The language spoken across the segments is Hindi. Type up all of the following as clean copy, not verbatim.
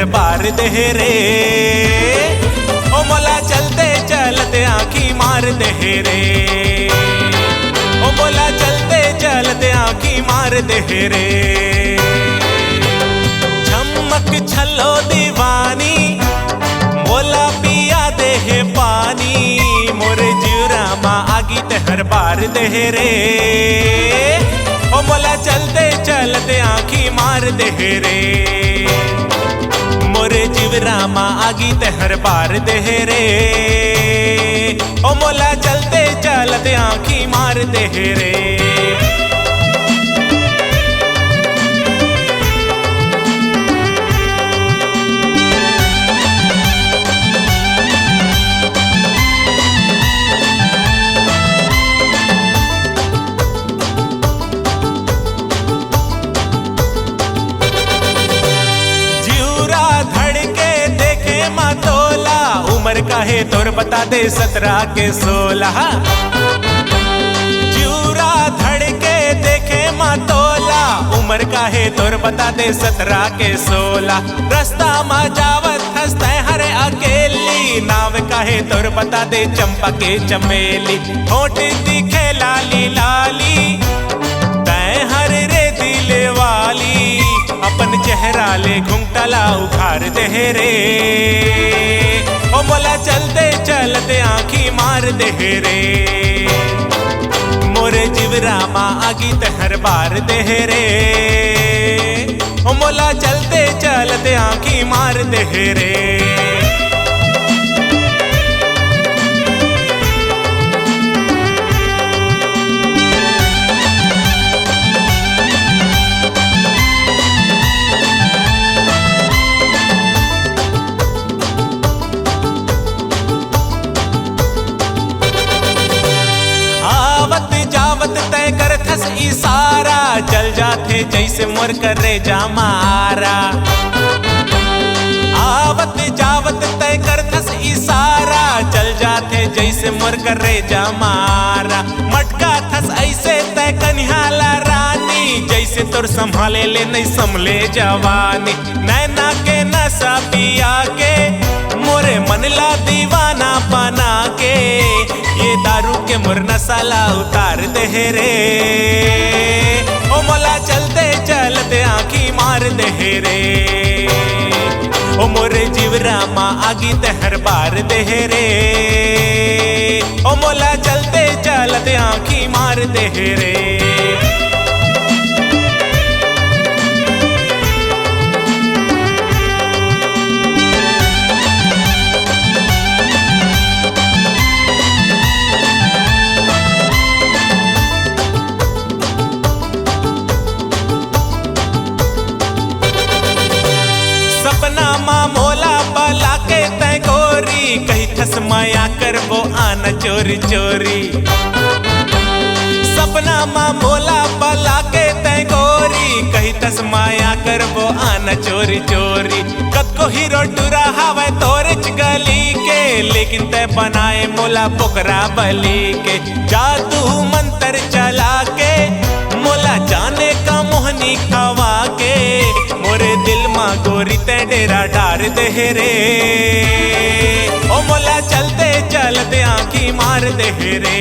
हर बार दे रे। ओ मोला चलते चलते आँखी मार दे रे। ओ मोला चलते चलते आँखी मार दे रे। चमक छलो दीवानी मोला पिया दे पानी, मोरे जीवरा माँ आगी ते हर बार दे रे। ओ मोला चलते चलते आँखी मार दे रे। मोरे जीवरा माँ आगी ते हर बार दे रे। ओ मोला चलते चलते आँखी मार दे रे। उम्र काहे तोर बता दे 17 के 16। जूरा धड़के देखे मातोला, उम्र काहे तोर बता दे 17 के 16। रास्ता मा जावत हंसते हरे अकेली, नाव काहे तोर बता दे चंपा के चमेली। होठ दिखे लाली लाली तय हर रे दिले वाली, अपन चेहरा ले घुंघटला उखार दे रे। ओ मोला चलते चलते आँखी मार दे रे। मोरे जीवरा माँ आगी ते हर बार दे रे। ओ मोला चलते चलते आँखी मार दे रे। तय कर थस इशारा, चल जाते जैसे मोर करे जा मारा। आवत जावत तय कर थस इशारा, चल जाते जैसे मोर करे जा मारा। मटका थस ऐसे तय कन्हाला रानी, जैसे तोर संभाले ले नहीं संभले जवानी। नैना के नशा पिया के मोरे मनला दीवाना बना के, ये दारू के मोर नशाला उतार दे रे। ओ मोला चलते चलते आँखी मार दे रे। ओ मोरे जीवरा माँ आगी ते हर बार दे रे। ओ मोला चलते चलते आँखी मार दे रे। सपना माँ मोला बला के तय गोरी, कही थस माया करबो आना चोरी चोरी। सपना माँ मोला बला के तय गोरी, कही थस माया करबो आना चोरी चोरी। कद को हीरो टुरा हवे तोरे गली के, लेकिन तय बनाए मोला पोकरा बली के। जादू मंत्र चला के मोला जाने का मोहनी खवा के, मोरे दिल माँ गोरी ते डेरा डार दे रे। ओ मोला चलते चलते आँखी मार दे रे।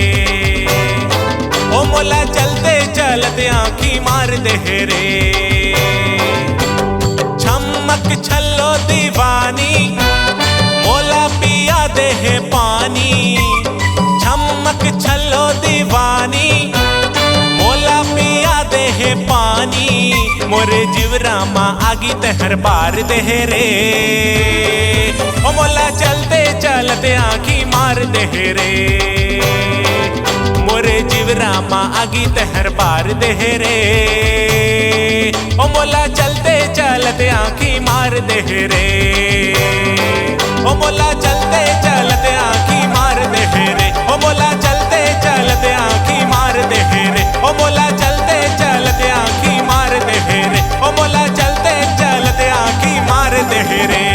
ओ मोला चलते चलते आँखी मार दे रे। चमक छलो दीवानी मोला पिया दे पानी। चमक छलो दीवानी मोला पिया दे पानी, मोरे जीवरा माँ आगी ते हर बार दे रे। ओ मोला चलते चलते आँखी मार दे रे। मोरे जीवरा माँ आगी ते हर बार दे रे। ओ मोला चलते चलते आँखी मार दे रे। ओ मोला चलते चलते आँखी मार दे रे। ओ मोला चलते चलते आँखी मार दे रे। ओ मोला चलते चलते आँखी मार दे रे। ओ मोला चलते चलते आँखी मार दे रे।